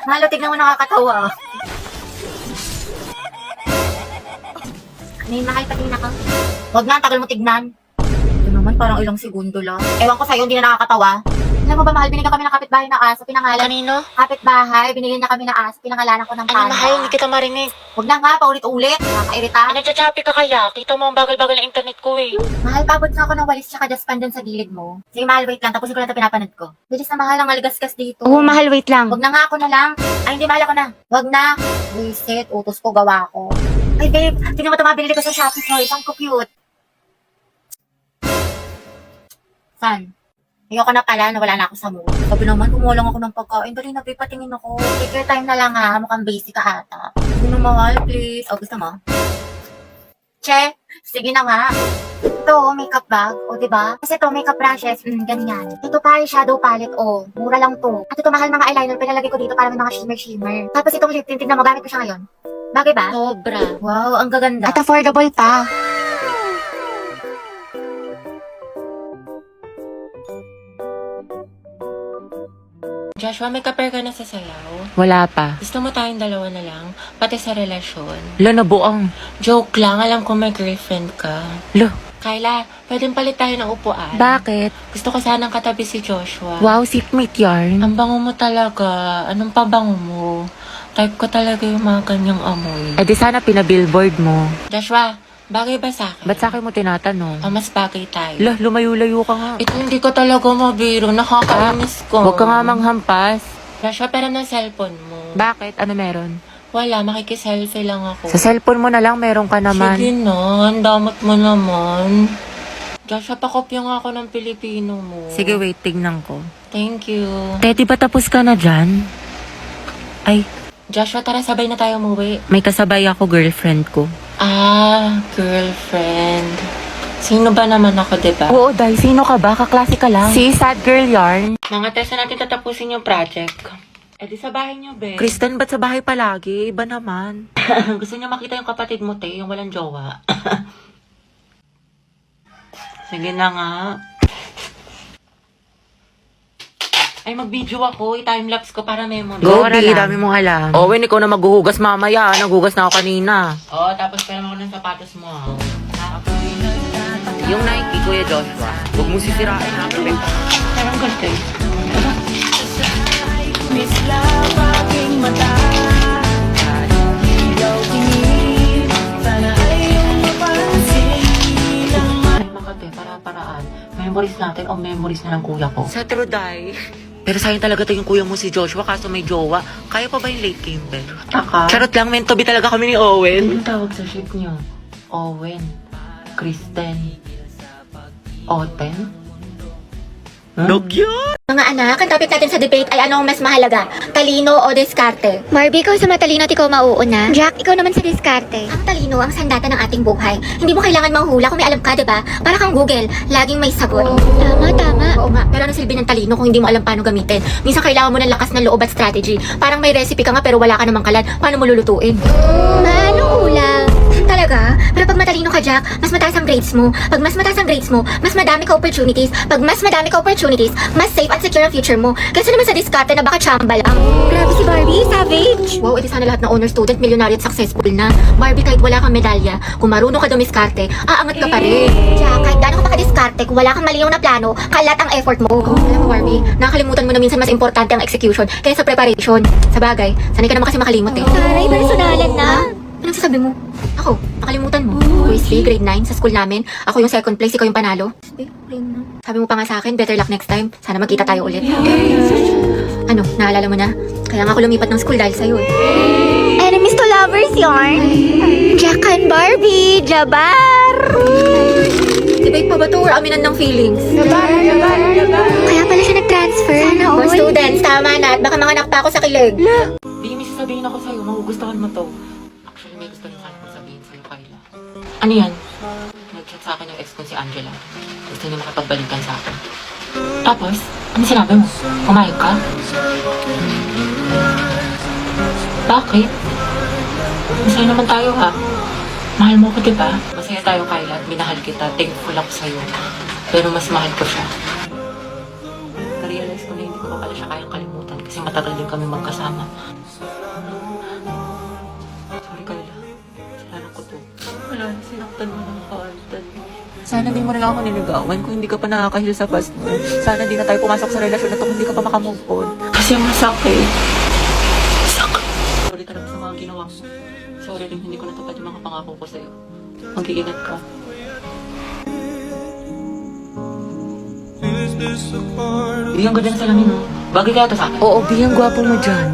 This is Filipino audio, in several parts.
Mahalo, tignan mo, nakakatawa. May mahal, patingin ako. Huwag na, tagal mo tignan. Ito naman, parang ilang segundo lang. Ewan ko sa'yo, hindi na nakakatawa. Alam mo ba, mahal, binigyan kami ng kapitbahay na aso, pinangalan. Kanino? Kapitbahay, binigyan niya kami ng aso, pinangalanan ko ng Ano, panda. mahal? Hindi kita marinig. Huwag na nga, paulit-ulit. Nakakairita. Nagchachapi ka kaya? Kita mo ang bagal-bagal ng internet ko eh. Mahal, pabot na ako ng walis tsaka dustpan dun sa gilid mo. Sige, mahal, wait lang. Tapusin ko lang ito pinapanood ko. Bilis na, mahal, ang maligasgas dito. Oo, mahal, wait lang. Huwag na nga, ako na lang. Ay, hindi, mahal, ako na. Huwag na. Reset, utos ko, gawa ko. Ay, babe, tingnan mo ito mga binili ko sa Shopee Toys. Ang cute. San? Ayoko na pala, nawala na ako sa mood. Sabi naman, kumuha lang ako ng pagkain. Dali na, babe, patingin ako. Take your time na lang ha, mukhang basic ka ata. Hindi na, mahal, please. O, gusto mo? Che, sige na nga. Ito, makeup bag, o diba? Kasi ito, makeup brushes, ganyan. Ito pa, shadow palette, o. Mura lang to. At ito, mahal mga eyeliner, pinalagay ko dito para may mga shimmer-shimmer. Tapos itong lip tint, tignan mo, gamit ko siya ngayon. Bagay ba? Sobra. Wow, ang gaganda. At affordable pa. Joshua, may kaper ka na sa sayaw? Wala pa. Gusto mo tayong dalawa na lang? Pati sa relasyon? Lo, nabuang. Joke lang, alam ko may girlfriend ka. Lo, Kyla, pwedeng palit tayo ng upuan. bakit? Gusto ko sanang katabi si Joshua. Wow, seatmate yarn. Ang bango mo talaga. Anong pabango mo? Type ko talaga yung mga ganyang amoy. Eh di sana pinabillboard mo. Joshua, bagay ba sa akin? Ba't sa akin mo tinatanong? O mas bagay tayo? Lo, lumayo-layo ka nga. Ito hindi ko talaga mabiro. Nakakainis ko. Huwag ka nga manghampas. Joshua, pero ng cellphone mo. Bakit? Ano meron? Wala, makikiselfie lang ako. Sa cellphone mo na lang, meron ka naman. Sige na, ang damot mo naman. Joshua, pakopya nga ako ng Pilipino mo. Sige, wait, tignan ko. Thank you. Teddy, ba tapos ka na dyan? Ay, Joshua, tara sabay na tayo umuwi. may kasabay ako, girlfriend ko. Ah, girlfriend. Sino ba naman ako, diba? Oo, Day, sino ka ba? Kaklase ka lang. Si Sad Girl Yarn. Mga tesa natin tatapusin yung project. Eh di sa bahay niyo, be. Kristen, ba't sa bahay palagi? Iba naman. Gusto niyo makita yung kapatid mo, te, yung walang jowa. Sige na nga. Ay, mag-video ako. I-timelapse ko para memory. Go, Di, dami mong alam. Owen, ikaw na maghuhugas mamaya. Naghugas na ako kanina. Oh, tapos pera mo ng sapatos mo. Yung Nike, Kuya Joshua. Huwag mo sisirain ha. Perfecto. Parang ganito eh. Miss Love, aking mata. Ikaw tingin, sana ay iyong mapansin. Ay, makate, para-paraan. Memories natin o memories na ng kuya ko. Sa Truday. Pero sayang talaga to yung kuya mo si Joshua kaso may jowa. Kaya pa ba yung late Kimber? Taka. Charot lang, meant to be talaga kami ni Owen. Anong tawag sa ship niyo? Owen. Kristen. Oten? No cute! Mga anak, ang topic natin sa debate ay ano ang mas mahalaga? Talino o diskarte? Marby, ikaw sa matalino at ikaw mauuna. Jack, ikaw naman sa diskarte. Ang talino ang sandata ng ating buhay. Hindi mo kailangan manghula kung may alam ka, diba? Para kang Google, laging may sagot. Tama, tama. Oo nga, pero ano silbi ng talino kung hindi mo alam paano gamitin? Minsan kailangan mo ng lakas ng loob at strategy. Parang may recipe ka nga pero wala ka namang kalan. Paano mo lulutuin? Anong ulam? Talaga? Pero pag matalino ka, Jack, mas mataas ang grades mo. Pag mas mataas ang grades mo, mas madami ka opportunities. Pag mas madami ka opportunities, mas safe at secure ang future mo. Kasi naman sa diskarte na baka chamba lang. Grabe si Barbie, savage. Wow, edi sana lahat ng honor student, millionaire at successful na. Barbie, kahit wala kang medalya, kung marunong ka dumiskarte, aangat ka pa rin. Jack, kahit gaano ka pakadiskarte, kung wala kang malinaw na plano, kalat ang effort mo. Alam mo, Barbie, nakakalimutan mo na minsan mas importante ang execution kaysa preparation. Sa bagay, sanay ka naman kasi makalimot eh. Taray, personalan na. Anong sasabi mo? Ako, nakalimutan mo. Wesley, grade 9 sa school namin. Ako yung second place, ikaw yung panalo. Sabi mo pa nga sa akin, better luck next time. Sana magkita tayo ulit. Ano, naalala mo na? Kaya nga ako lumipat ng school dahil sa'yo eh. Enemies to lovers yarn. Jack and Barbie, Jabar. Debate pa ba to or aminan ng feelings? Kaya pala siya nag-transfer. Sana More all. students, tama na. At baka manganak pa ako sa kilig. Di, may sasabihin ako sa'yo. Magugustuhan mo to. Actually, may gusto rin sana kong sabihin sa'yo, Kyla. Ano yan? Nag-chat sa akin yung ex ko si Angela. Gusto niya makipagbalikan sa akin. Tapos, ano sinabi mo? Kumayag ka? Bakit? Masaya naman tayo ha. Mahal mo ko, diba? Masaya tayo, Kyla. At minahal kita. Thankful ako sa'yo. Pero mas mahal ko siya. Na-realize ko na hindi ko pa pala siya kayang kalimutan kasi matagal din kami magkasama. Sorry, Kayla. Kasalanan ko to. Wala, sinaktan mo ng kaantan. Sana di mo rin ako niligawan kung hindi ka pa nakakahil sa past mo. Sana di na tayo pumasok sa relasyon na to kung hindi ka pa makamove on. Kasi masakit. Masakit. Sorry talaga sa mga ginawa mo. Sorry rin hindi ko natupad yung mga pangako ko sa'yo. Mag-iingat ka. Biyang ganda na salamin, no? Bagay kaya to sa akin? Oo, biyang gwapo mo dyan.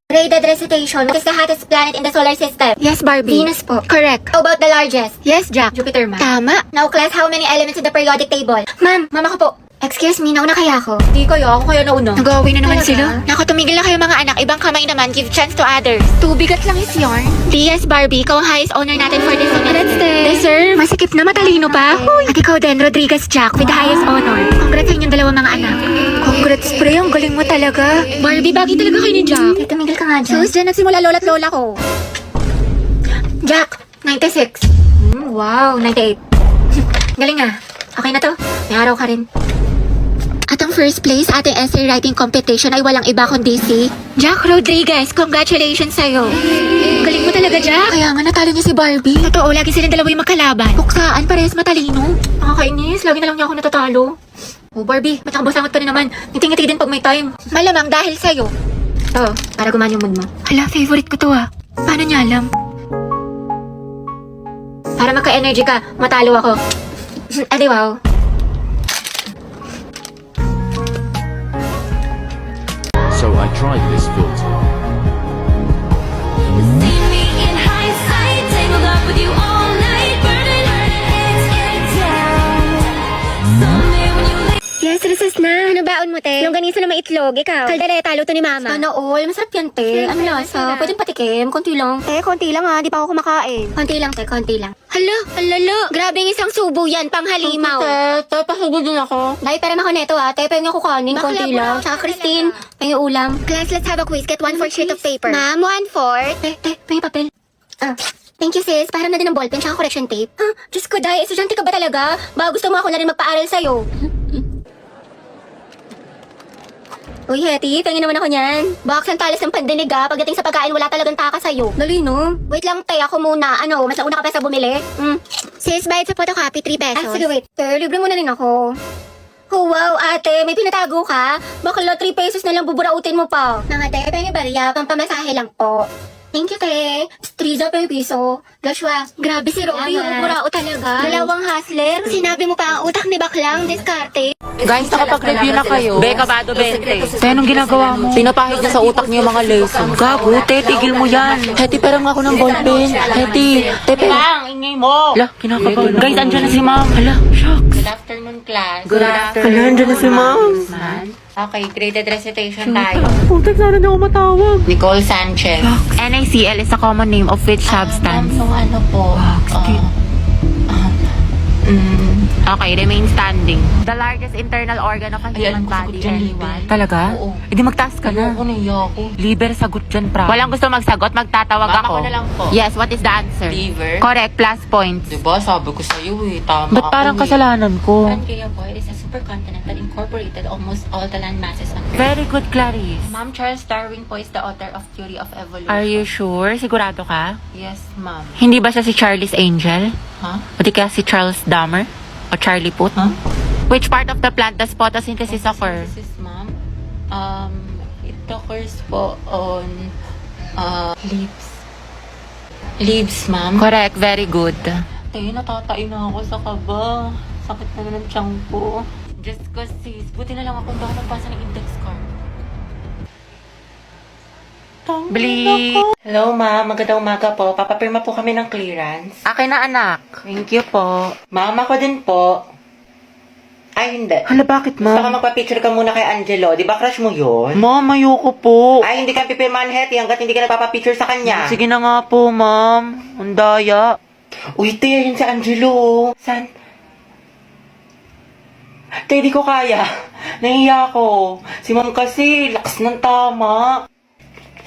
Graded recitation. What is the hottest planet in the solar system? Yes, Barbie. Venus po. Correct. How about the largest? Yes, Jack. Jupiter, ma'am. Tama. Now, class, how many elements in the periodic table? Ma'am, Mama ko po. excuse me, nauna kaya ako. Di kayo, ako kaya nauna. Nag-away na naman Talaga? sila. Naku, tumigil na kayo mga anak. Ibang kamay naman, give chance to others. Tubigat lang is yarn. Yes, Barbie, ikaw ang highest honor natin for this semester. Deserve. Masikip na, matalino pa. At ikaw din, Rodriguez Jack, with the highest honor. Congrats sa inyong dalawang mga anak. Congrats, pre. Ang galing mo talaga. Barbie, bagay talaga kayo ni Jack. Eh, tumigil ka nga dyan. Sus, dyan nagsimula lola't lola ko. Jack, 96. Wow, 98. Galing ah. Okay na to. May araw ka rin. At ang first place ating essay writing competition ay walang iba kundi si Jack Rodriguez. Congratulations sa'yo. Galing mo talaga, Jack. Kaya nga natalo niya si Barbie. Totoo, lagi silang dalawa yung magkalaban. Puksaan, parehas matalino. Nakakainis. Lagi na lang niya ako natatalo. Oh, Barbie, ba't nakabasangot ka rin naman? Ngiti-ngiti din pag may time. Malamang dahil sa'yo. Oo, para gumana yung mood mo. Hala, favorite ko to ah. Paano niya alam? Para magka-energy ka, matalo ako. Adi wow. So I tried this filter. See me in hindsight, tangled up with you all night, burning down. Someday when you leave. Yes, recess na. Ano baon mo, te? Yung ganisa na may itlog, ikaw. Kaldereta, luto ni mama. Sana all. Masarap yan, te. Ano lasa? Pwedeng patikim. Konti lang. Te, konti lang ha. Di pa ako kumakain. Konti lang, te. Konti lang. Hala, alala. Grabe yung isang subo yan, panghalimaw. Te, pasubo din ako. Dahil pera ako neto, ah. Te, pwede ako kanin. Bakla Konti po. lang. Tsaka Christine, pengi ulam. Class, let's have a quiz. Get 1/4 sheet of paper. Ma'am, 1/4. Te, pengi papel. Ah. Thank you, sis. Param na din ng ballpen tsaka correction tape. Diyos ko, Day. Estudyante ka ba talaga? Baka gusto mo ako na rin magpaaral sa'yo. Uy, Hetty, pengen naman ako niyan. Baka ang talas ng pandinig ah. Pagdating sa pagkain, wala talagang taka sa'yo. Dali, no? Wait lang, te. Ako muna. Ano, mas nauna ka pa sa bumili? Sis, bayad sa photocopy, 3 pesos. Ah, sige, wait. Te, libre mo na rin ako. Oh, wow, ate. May pinatago ka? Bakla 3 pesos na lang buburautin mo pa. Mga te, pengen bariya. Pampamasahe lang po. Thank you, te. Striza, pengi piso. Joshua, grabe si Robby. Salamat. Burao talaga. Dalawang hustler. Sinabi mo pa ang utak ni Baklang, diskarte. Guys, nakapag-review na kayo. Beka, Bado 20. Te, anong ginagawa mo? Pinapahid niya sa utak niya yung mga lesson. Gago, te, tigil mo yan. Heti, perang ako ng ballpen. Heti, te, perang. Ingay mo. Hala, kinakabahan. Guys, andyan na si ma'am. Hala, shucks. Good afternoon, class. Good afternoon. Hala, andyan na si ma'am. Okay, graded recitation tayo. Putek, sana na ako matawag. Nicole Sanchez. NaCl is a common name of which substance? Yung ano po, Okay, remain standing. The largest internal organ of a Ayan, human sagot body. dyan, Anyone? libre. Talaga? Oo. E di magtaas ka na. Ayoko, naiya ako. Liber, sagot dyan, pra. Walang gusto magsagot, magtatawag Mama ako. ko na lang po. Yes, what is the answer? Liver. Correct, plus points. Diba, sabi ko sa'yo eh, tama Ba't parang ako kasalanan ko? Pangea po, it is a supercontinent that incorporated almost all the land masses on Earth. Very good, Clarice. Ma'am, Charles Darwin po is the author of Theory of Evolution. Are you sure? Sigurado ka? Yes, ma'am. Hindi ba siya si Charlie's Angel? Huh? O di kaya si Charles Dahmer? O Charlie Puth? Huh? Which part of the plant does photosynthesis occur? This is ma'am. It occurs po on leaves. Leaves, ma'am. Correct, very good. Te, natatain na ako sa kaba. Sakit na ng tiyan ko. Just ko sis, buti na lang akong baka nagpasa ng index card. Bli! Hello, ma'am. Magandang umaga po. Papapirma po kami ng clearance. Akin na anak. Thank you po. Ma'am, ako din po. Ay, hindi. Hala, bakit Baka magpa-picture ka muna kay Angelo. Di ba crush mo yun? Ma'am, ayoko po. Ay, hindi ka pipirmahan, Hetty, hanggat hindi ka nagpapapicture sa kanya. Sige na nga po, ma'am. Ang daya. Uy, te, yun si Angelo. San? Te, di ko kaya. Nahiya ako. Si ma'am kasi, lakas ng tama.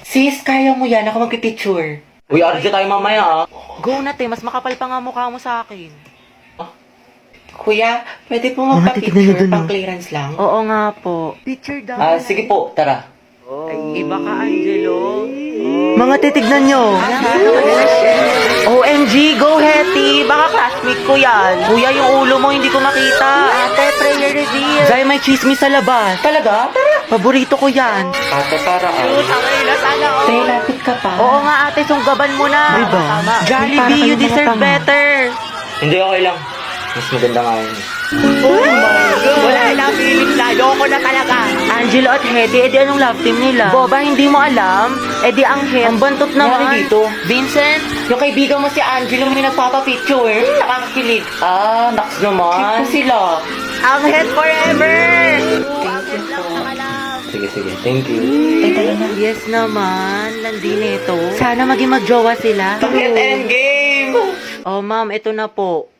Sis, kaya mo yan. Ako magpipicture. Uy, RJ tayo mamaya, ah. Go na, te. Mas makapal pa nga mukha mo sa akin. Kuya, pwede po tignan niyo magpa-picture dun, pang oh. clearance lang? Oo nga po. Picture daw. Sige po, tara. Iba ka, Angelo. Mga titignan nyo. OMG, go Hetty. Baka classmate ko yan. Kuya, yung ulo mo hindi ko makita. Ate, prayer reveal. Zay, may chismis sa labas. Talaga? Paborito ko yan. Ate, para Tay, lapit ka pa. Oo nga ate, sunggaban mo na. Diba? Jollibee, you deserve better. Hindi, okay lang. Mas maganda nga yun. Oh my God. Wala lang feelings na. Ayoko na talaga. Angelo at Hetty, edi anong love team nila? Boba, hindi mo alam? Edi ang Het. Ang bantot naman. dito? Vincent, yung kaibigan mo si Angelo may nagpapapicture. Nakakakilig. Naks naman. Cute ko sila. Ang Het forever! Sige. Thank you. Yes naman, landi nito. Sana maging magjowa sila. Endgame! Oh ma'am, ito na po.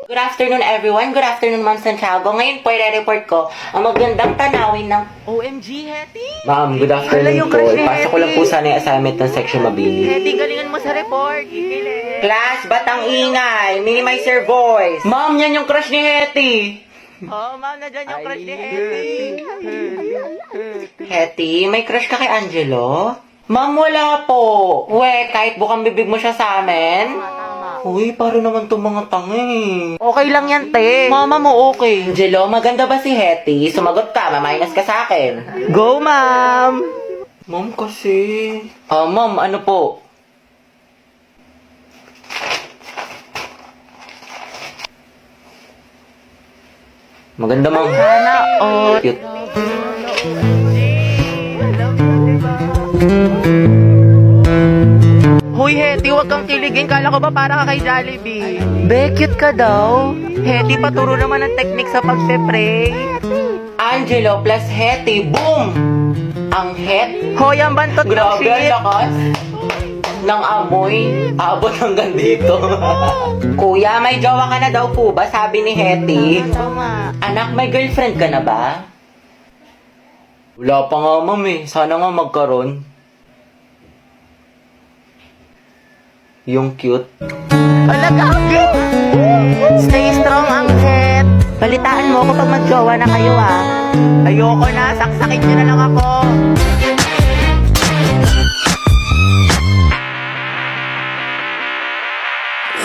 Good afternoon everyone. Good afternoon Ma'am Santiago. Ngayon po i-report ko ang magandang tanawin ng OMG Hetty. Ma'am, good Wala yung afternoon po. crush ni Ipasa ko lang po sana yung assignment ng section mabini. Hetty, galingan mo sa report. Class, ba't ang ingay? Minimize your voice. Ma'am, yan yung crush ni Hetty. Oh, ma'am, nandyan yung crush ni Hetty. Hetty, may crush ka kay Angelo? Ma'am, wala po. We, kahit bukang bibig mo siya sa amin. Uy, para naman itong mga tanga eh. Okay lang yan, te. Mama mo okay. Angelo, maganda ba si Hetty? Sumagot ka, maminus ka sa akin. Go, ma'am! Ma'am, kasi... Ma'am, ano po? Maganda, ma'am. Sana, Cute. Hoy, Hetty, huwag kang kiligin. Kala ko ba para ka kay Jollibee? Be, cute ka daw. Hetty, paturo naman ang technique sa pagpe-pray. Angelo plus Hetty, boom! Ang Het. Hoy, ang bantot ng Grabe, ang shit. lakas. Ng amoy. Abot hanggang dito. Kuya, may jowa ka na daw po ba? Sabi ni Hetty. Anak, may girlfriend ka na ba? Wala pa nga, ma'am eh. Sana nga magkaroon. Yung cute. Talaga? Stay strong ang Het. Balitaan mo kapag mag-jowa na kayo ah. Ayoko na, saksakin nyo na lang ako.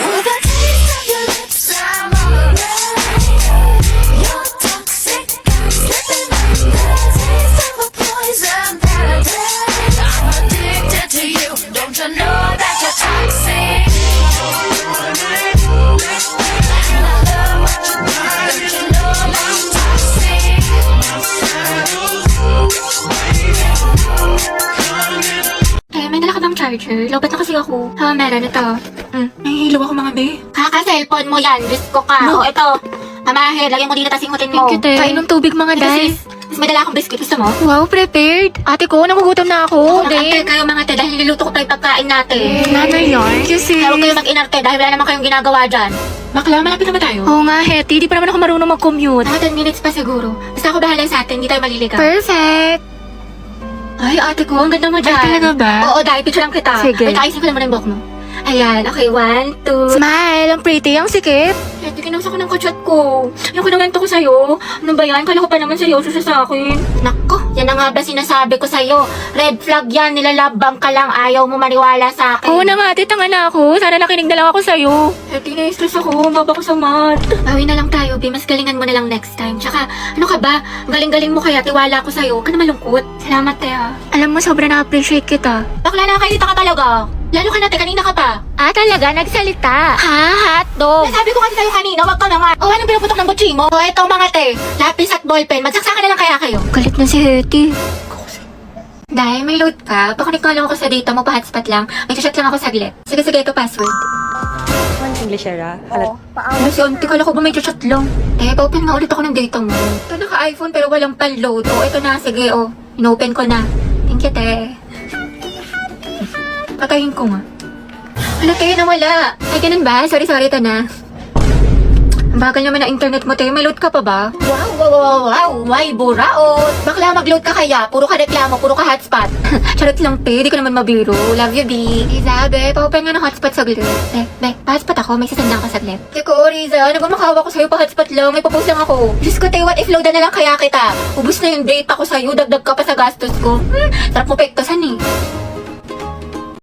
With the taste of your lips, I'm on a run. You're toxic, I'm slipping under. Taste of a poison paradise. I'm addicted to you. Don't you know that you're toxic? And I love what you do. Don't you know that I'm toxic? Eh, may dala ka bang charger? Lobat na kasi ako. Meron ito. Nahihilo ako mga be. Kaka-cellphone mo yan. Risko ka. No. Oh, ito. Mamahe, lagyan mo dito tas ingutin mo. Thank you, te. Painom tubig mga Ito, day. sis. Mas may dala akong biscuit. Gusto mo? Wow, prepared. Ate ko, nagugutom na ako. Mag-antay kayo mga te dahil niluto ko pa yung pagkain natin. Nanay yarn. Kasi... Kaya huwag kayo mag-inarte dahil wala naman kayong ginagawa dyan. Bakla, malapit naman tayo. Oo nga, Hetty. Di pa naman ako marunong mag-commute. Mga 10 minutes pa siguro. Basta ako bahala sa atin. Hindi tayo maliligaw. Perfect. Ay, ate ko, ang ganda mo dyan. Ay, talaga ba? Oo, dahil picture lang kita. Sige. Wait, ayusin ko lang muna yung buhok mo. Ayan, okay, 1, 2. Smile. Ang pretty. Ang sikip. Ate, kinausa ko ng kachat ko. Yung kinawento ko sa'yo. Ano ba yan? Kala ko pa naman seryoso siya sa akin. Nako, yan na nga ba sinasabi ko sa'yo? Red flag yan, nilalabang ka lang. Ayaw mo maniwala sa akin. Oo na nga, ate. Tanga na ako. Sana nakinig na lang ako sa'yo. Ate, na-stress ako. Baba ko sa mat. Bawi na lang tayo, Bi. Mas galingan mo na lang next time. Tsaka, ano ka ba? Ang galing-galing mo kaya. Tiwala ko sa'yo. Ka na malungkot. Salamat, Tea. Alam mo, sobra na-appreciate kita. Bakla na kayo ka talaga. Lalo ka na, te. Kanina ka pa. Talaga? Nagsalita? Ha? Hotdog? Nasabi ko kasi sa'yo kanina, wag ka na nga. O, anong pinuputok ng butsi mo? O, eto mga te. Lapis at ballpen. Magsaksakan na lang kaya kayo. Galit na si Hetty. Dahil may load ka, pakunik ko lang ako sa data mo, pa-hotspot lang. May chat lang ako saglit. Sige, ito password. Ano si auntie, kala ko ba may chat lang? Pa-open nga ulit ako ng data mo. Ito naka-iPhone pero walang pan-load. O, ito na, sige, o. In-open ko na. Thank you, te. Patayin ko nga. Ano, te, nawala. Ay, ganun ba? Sorry, ito na. Ang bagal naman ng internet mo, te. May load ka pa ba? Wow, wow, wow, wow, may buraot. Bakla, mag-load ka kaya. Puro ka reklamo, puro ka hotspot. Charot lang, te. Di ko naman mabiro. Love you, B. Isabe, pa-open nga ng hotspot saglit. Be, pa-hotspot ako. May sasandang ka saglit. Teko, Riza, nagmamakawa ko sa'yo pa-hotspot lang. May papost lang ako. Diyos ko, te, what if loadan na lang kaya kita? Ubus na yung data ko sa'yo. Dagdag ka pa sa gastos ko. Sarap mo pektosan eh.